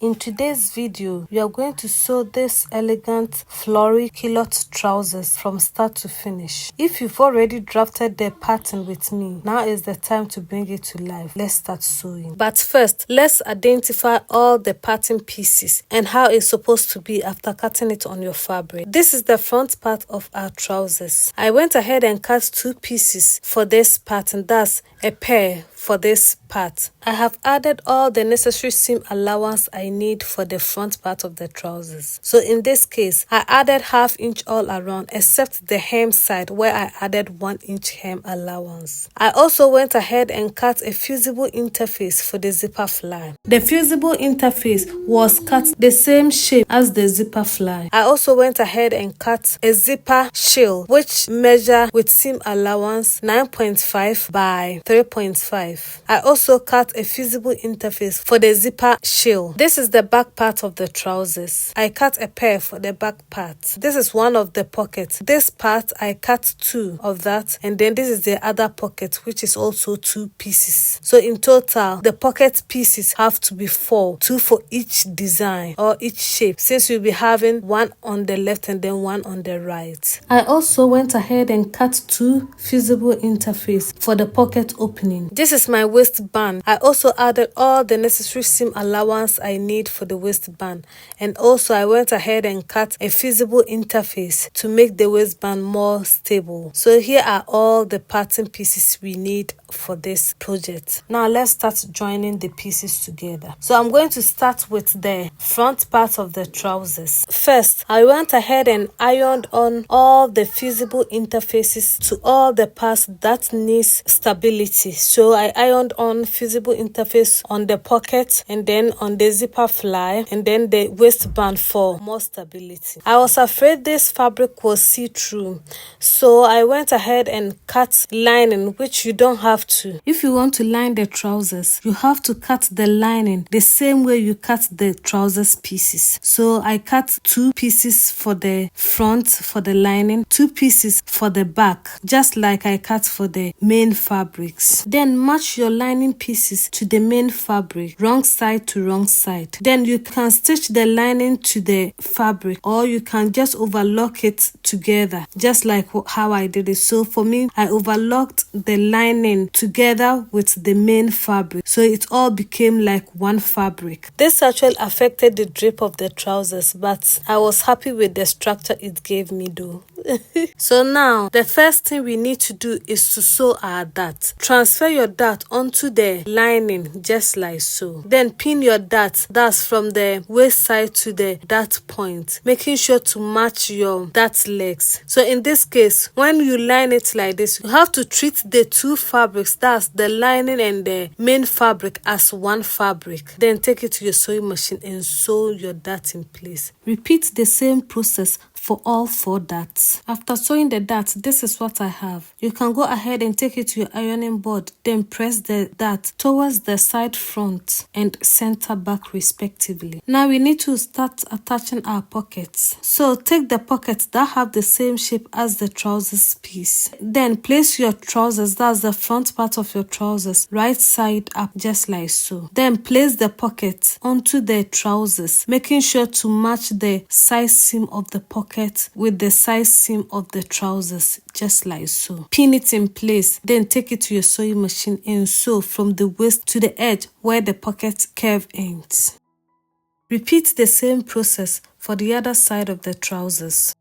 In today's video, we are going to sew this elegant floral culotte trousers from start to finish. If you've already drafted the pattern with me, now is the time to bring it to life. Let's start sewing. But first, let's identify all the pattern pieces and how it's supposed to be after cutting it on your fabric. This is the front part of our trousers. I went ahead and cut 2 pieces for this pattern, that's a pair for this part. I have added all the necessary seam allowance I need for the front part of the trousers. So in this case, I added 1/2 inch all around except the hem side where I added 1 inch hem allowance. I also went ahead and cut a fusible interface for the zipper fly. The fusible interface was cut the same shape as the zipper fly. I also went ahead and cut a zipper shield which measure with seam allowance 9.5 by 3.5. I also cut a fusible interface for the zipper shield. This is the back part of the trousers. I cut a pair for the back part. This is one of the pockets. This part I cut 2 of that, and then this is the other pocket which is also 2 pieces. So in total, the pocket pieces have to be 4, 2 for each design or each shape, since you'll be having one on the left and then one on the right. I also went ahead and cut 2 fusible interface for the pocket opening. This is my waistband. I also added all the necessary seam allowance I need for the waistband, and also I went ahead and cut a fusible interface to make the waistband more stable. So here are all the pattern pieces we need for this project. Now let's start joining the pieces together. So I'm going to start with the front part of the trousers. First, I went ahead and ironed on all the fusible interfaces to all the parts that needs stability. So I ironed on fusible interface on the pocket and then on the zipper fly and then the waistband for more stability. I was afraid this fabric was see-through, so I went ahead and cut lining, which you don't have to. If you want to line the trousers, you have to cut the lining the same way you cut the trousers pieces. So I cut 2 pieces for the front for the lining, 2 pieces for the back, just like I cut for the main fabrics. Then match your lining pieces to the main fabric, wrong side to wrong side. Then you can stitch the lining to the fabric, or you can just overlock it together, just like how I did it. So for me, I overlocked the lining together with the main fabric, so it all became like one fabric. This actually affected the drape of the trousers, but I was happy with the structure it gave me though. So now the first thing we need to do is to sew our dart. Transfer your dart onto the lining just like so. Then pin your dart, that's from the waist side to the dart point, making sure to match your dart legs. So in this case, when you line it like this, you have to treat the 2 fabrics, that's the lining and the main fabric, as one fabric. Then take it to your sewing machine and sew your dart in place. Repeat the same process for all 4 darts. After sewing the dart, this is what I have. You can go ahead and take it to your ironing board, then press the dart towards the side front and center back respectively. Now we need to start attaching our pockets. So take the pockets that have the same shape as the trousers piece. Then place your trousers, that's the front part of your trousers, right side up just like so. Then place the pocket onto the trousers, making sure to match the side seam of the pocket with the side seam of the trousers just like so. Pin it in place, then take it to your sewing machine and sew from the waist to the edge where the pocket curve ends. Repeat the same process for the other side of the trousers.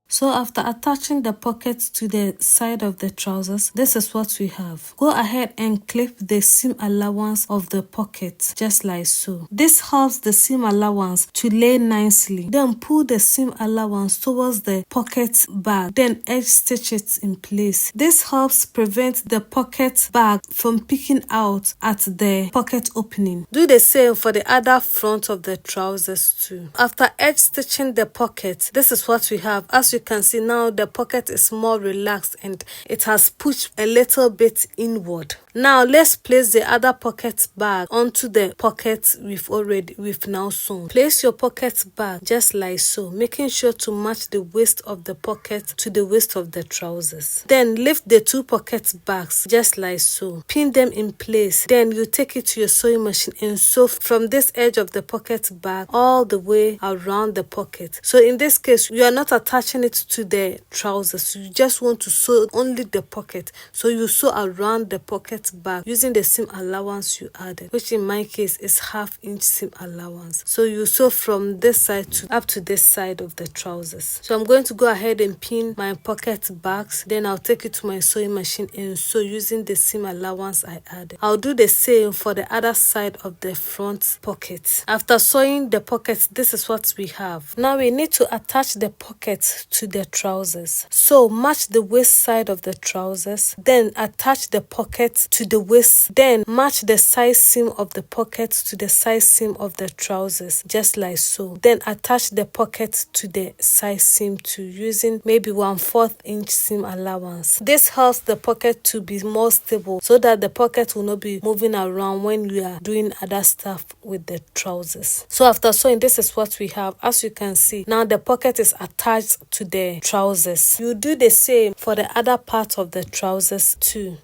So after attaching the pockets to the side of the trousers, this is what we have. Go ahead and clip the seam allowance of the pocket, just like so. This helps the seam allowance to lay nicely. Then pull the seam allowance towards the pocket bag, then edge stitch it in place. This helps prevent the pocket bag from peeking out at the pocket opening. Do the same for the other front of the trousers too. After edge stitching the pocket, this is what we have. As you can see now, the pocket is more relaxed and it has pushed a little bit inward. Now let's place the other pocket bag onto the pocket we've now sewn. Place your pocket bag just like so, making sure to match the waist of the pocket to the waist of the trousers. Then lift the two pocket bags just like so. Pin them in place. Then you take it to your sewing machine and sew from this edge of the pocket bag all the way around the pocket. So in this case, you are not attaching it to the trousers. You just want to sew only the pocket. So you sew around the pocket bag using the seam allowance you added, which in my case is 1/2 inch seam allowance. So you sew from this side to up to this side of the trousers. So I'm going to go ahead and pin my pocket bags. Then I'll take it to my sewing machine and sew using the seam allowance I added. I'll do the same for the other side of the front pocket. After sewing the pocket, this is what we have. Now we need to attach the pocket to the trousers. So match the waist side of the trousers, then attach the pocket to the waist, then match the side seam of the pocket to the side seam of the trousers, just like so. Then attach the pocket to the side seam too, using maybe 1/4 inch seam allowance. This helps the pocket to be more stable so that the pocket will not be moving around when you are doing other stuff with the trousers. So after sewing, this is what we have. As you can see, now the pocket is attached to the trousers. You do the same for the other part of the trousers too.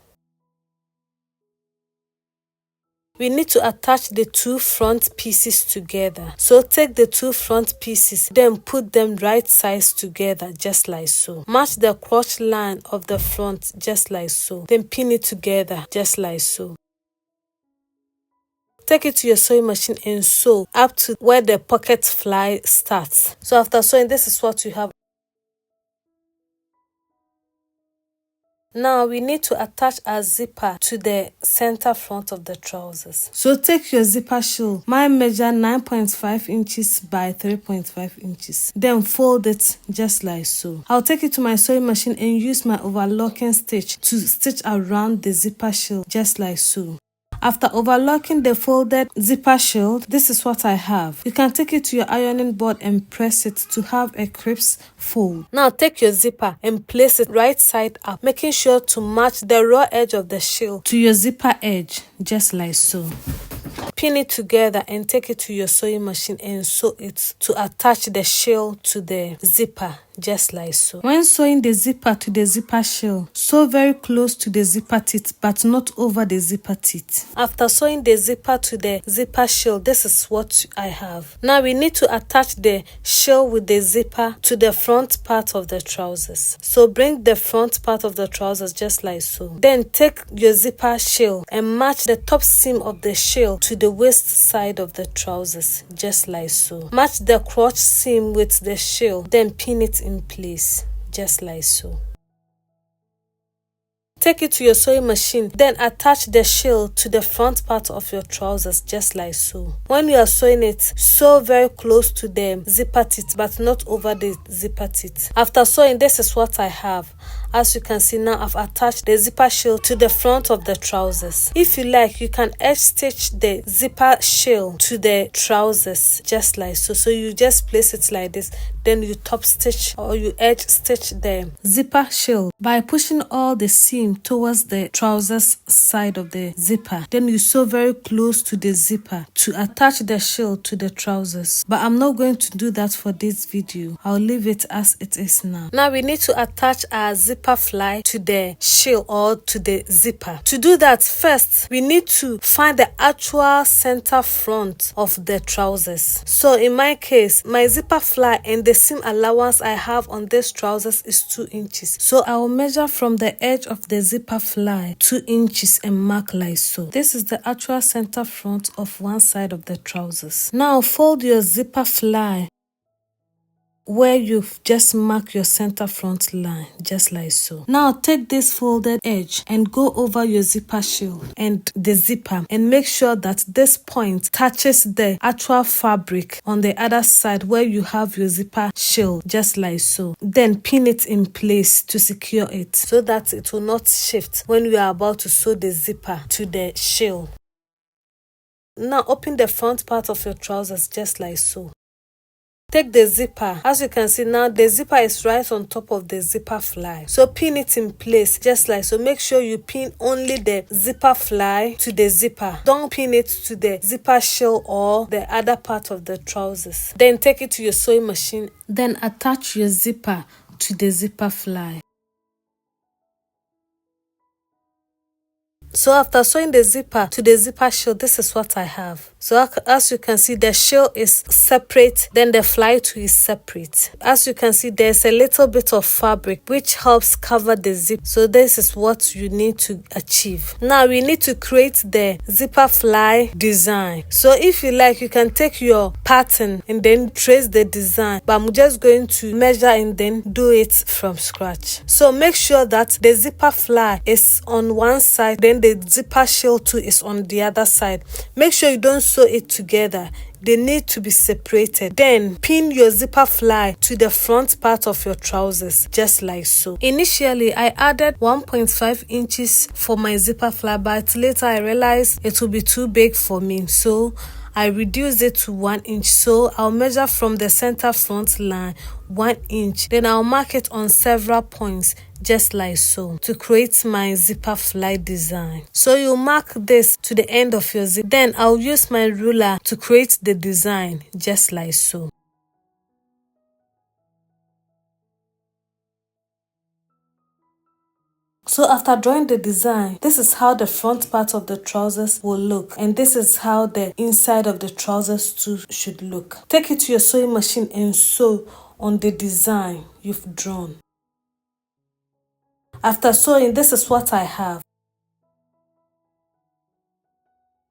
We need to attach the two front pieces together. So take the two front pieces, then put them right sides together, just like so. Match the crotch line of the front, just like so. Then pin it together, just like so. Take it to your sewing machine and sew up to where the pocket fly starts. So after sewing, this is what you have. Now we need to attach our zipper to the center front of the trousers. So take your zipper shell. Mine measure 9.5 inches by 3.5 inches. Then fold it just like so. I'll take it to my sewing machine and use my overlocking stitch to stitch around the zipper shell just like so. After overlocking the folded zipper shell, this is what I have. You can take it to your ironing board and press it to have a crisp fold. Now take your zipper and place it right side up, making sure to match the raw edge of the shell to your zipper edge, just like so. Pin it together and take it to your sewing machine and sew it to attach the shell to the zipper, just like so. When sewing the zipper to the zipper shell, sew very close to the zipper teeth but not over the zipper teeth. After sewing the zipper to the zipper shell, this is what I have. Now we need to attach the shell with the zipper to the front part of the trousers. So bring the front part of the trousers just like so. Then take your zipper shell and match the top seam of the shell to the waist side of the trousers, just like so. Match the crotch seam with the shell, then pin it in place, just like so. Take it to your sewing machine, then attach the shell to the front part of your trousers, just like so. When you are sewing it, sew very close to the zipper teeth, but not over the zipper teeth. After sewing, this is what I have. As you can see now, I've attached the zipper shell to the front of the trousers. If you like, you can edge stitch the zipper shell to the trousers, just like so. So you just place it like this, then you top stitch or you edge stitch the zipper shell by pushing all the seam towards the trousers side of the zipper. Then you sew very close to the zipper to attach the shell to the trousers. But I'm not going to do that for this video. I'll leave it as it is now. Now we need to attach our zipper fly to the shell or to the zipper. To do that, first we need to find the actual center front of the trousers. So in my case, my zipper fly and the seam allowance I have on this trousers is 2 inches. So I will measure from the edge of the zipper fly 2 inches and mark like so. This is the actual center front of one side of the trousers. Now fold your zipper fly where you've just marked your center front line, just like so. Now take this folded edge and go over your zipper shell and the zipper and make sure that this point touches the actual fabric on the other side where you have your zipper shell, just like so. Then pin it in place to secure it so that it will not shift when you are about to sew the zipper to the shell. Now open the front part of your trousers just like so. take the zipper. As you can see now, the zipper is right on top of the zipper fly. So pin it in place just like so. Make sure you pin only the zipper fly to the zipper. Don't pin it to the zipper shell or the other part of the trousers. Then take it to your sewing machine. Then attach your zipper to the zipper fly. So after sewing the zipper to the zipper shell, this is what I have. So as you can see, the shell is separate, then the fly too is separate. As you can see, there's a little bit of fabric which helps cover the zip. So this is what you need to achieve. Now we need to create the zipper fly design. So if you like, you can take your pattern and then trace the design, but I'm just going to measure and then do it from scratch. So make sure that the zipper fly is on one side, then the zipper shell too is on the other side. Make sure you don't sew it together. They need to be separated. Then pin your zipper fly to the front part of your trousers just like so. Initially I added 1.5 inches for my zipper fly, but later I realized it will be too big for me, so I reduced it to 1 inch. So I'll measure from the center front line 1 inch. Then I'll mark it on several points just like so to create my zipper fly design. So you mark this to the end of your zip. Then I'll use my ruler to create the design just like so. So after drawing the design, this is how the front part of the trousers will look, and this is how the inside of the trousers too should look. Take it to your sewing machine and sew on the design you've drawn. After sewing, this is what I have.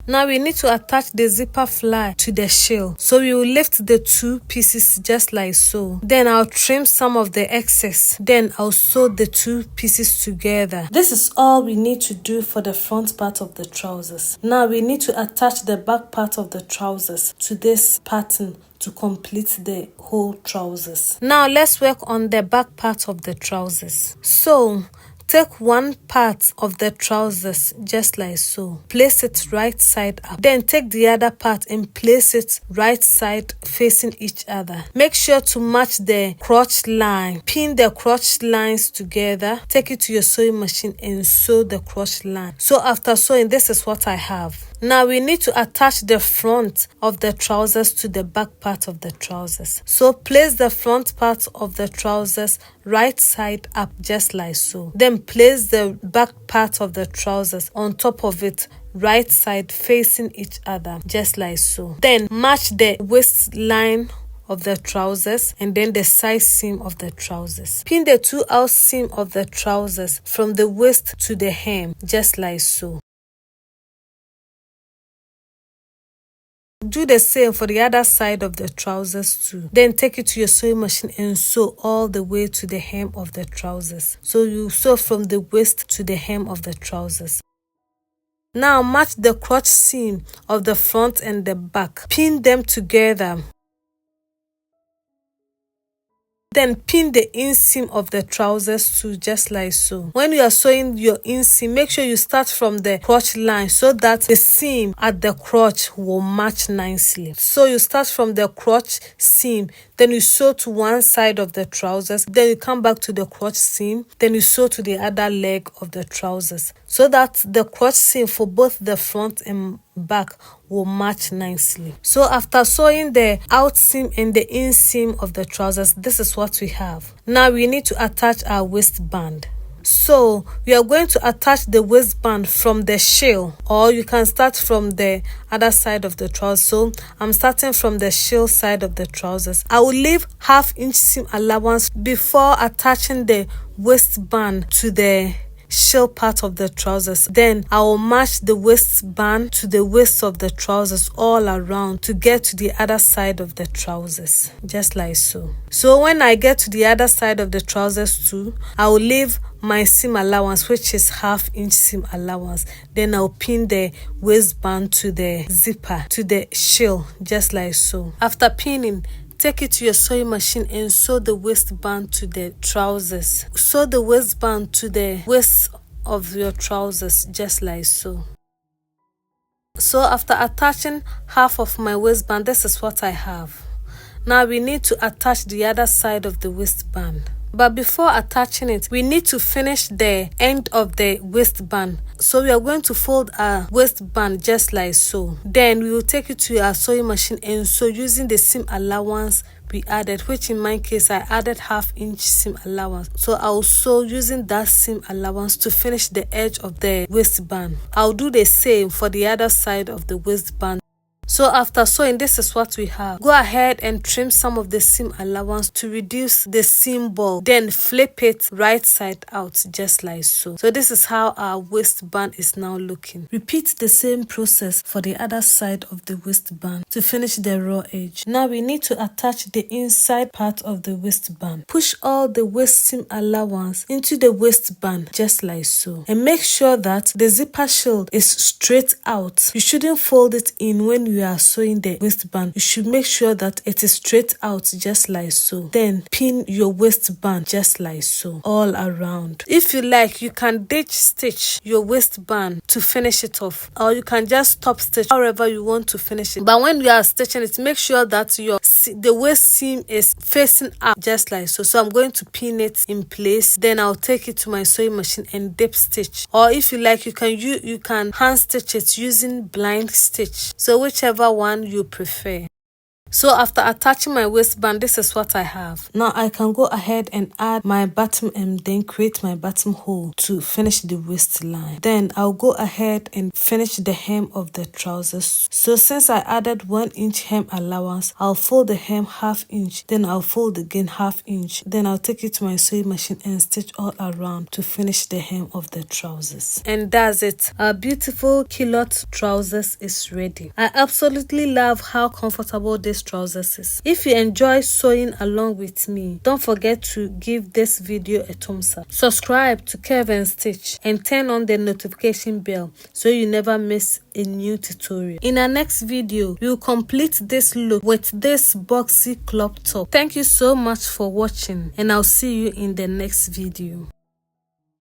Now we need to attach the zipper fly to the shell. So we will lift the two pieces just like so. Then I'll trim some of the excess. Then I'll sew the two pieces together. This is all we need to do for the front part of the trousers. Now we need to attach the back part of the trousers to this pattern to complete the whole trousers. Now let's work on the back part of the trousers. So take one part of the trousers just like so. Place it right side up. Then take the other part and place it right side facing each other. Make sure to match the crotch line. Pin the crotch lines together. Take it to your sewing machine and sew the crotch line. So after sewing, this is what I have. Now we need to attach the front of the trousers to the back part of the trousers. So place the front part of the trousers right side up just like so. Then place the back part of the trousers on top of it, right side facing each other just like so. Then match the waistline of the trousers and then the side seam of the trousers. Pin the two out seam of the trousers from the waist to the hem just like so. Do the same for the other side of the trousers too. Then take it to your sewing machine and sew all the way to the hem of the trousers. So you sew from the waist to the hem of the trousers. Now match the crotch seam of the front and the back. Pin them together. Then pin the inseam of the trousers too just like so. When you are sewing your inseam, make sure you start from the crotch line so that the seam at the crotch will match nicely. So you start from the crotch seam, then you sew to one side of the trousers, then you come back to the crotch seam, then you sew to the other leg of the trousers so that the crotch seam for both the front and back will match nicely. So after sewing the out seam and the inseam of the trousers, this is what we have. Now we need to attach our waistband. So we are going to attach the waistband from the shell, or you can start from the other side of the trousers. So I'm starting from the shell side of the trousers. I will leave ½ inch seam allowance before attaching the waistband to the shell part of the trousers. Then I will match the waistband to the waist of the trousers all around to get to the other side of the trousers just like so. So when I get to the other side of the trousers too, I will leave my seam allowance, which is ½ inch seam allowance. Then I'll pin the waistband to the zipper to the shell just like so. After pinning, take it to your sewing machine and sew the waistband to the trousers. Sew the waistband to the waist of your trousers just like so. So after attaching half of my waistband, this is what I have. Now we need to attach the other side of the waistband. But before attaching it, we need to finish the end of the waistband. So we are going to fold our waistband just like so. Then we will take it to our sewing machine and sew using the seam allowance we added, which in my case I added 1/2 inch seam allowance. So I'll sew using that seam allowance to finish the edge of the waistband. I'll do the same for the other side of the waistband. So after sewing, this is what we have. Go ahead and trim some of the seam allowance to reduce the seam ball. Then flip it right side out just like so. So this is how our waistband is now looking. Repeat the same process for the other side of the waistband to finish the raw edge. Now we need to attach the inside part of the waistband. Push all the waist seam allowance into the waistband just like so. And make sure that the zipper shield is straight out. You shouldn't fold it in when you are sewing the waistband. You should make sure that it is straight out just like so. Then pin your waistband just like so all around. If you like, you can ditch stitch your waistband to finish it off, or you can just top stitch however you want to finish it. But when you are stitching it, make sure that the waist seam is facing up just like so. So I'm going to pin it in place. Then I'll take it to my sewing machine and dip stitch. Or if you like, you can hand stitch it using blind stitch. So whichever one you prefer. So after attaching my waistband, this is what I have. Now I can go ahead and add my bottom and then create my buttonhole to finish the waistline. Then I'll go ahead and finish the hem of the trousers. So since I added 1 inch hem allowance, I'll fold the hem 1/2 inch. Then I'll fold again 1/2 inch. Then I'll take it to my sewing machine and stitch all around to finish the hem of the trousers. And that's it. Our beautiful culotte trousers is ready. I absolutely love how comfortable this trousers is. If you enjoy sewing along with me, don't forget to give this video a thumbs up. Subscribe to Curve&stitch and turn on the notification bell so you never miss a new tutorial. In our next video, we will complete this look with this boxy crop top. Thank you so much for watching, and I'll see you in the next video.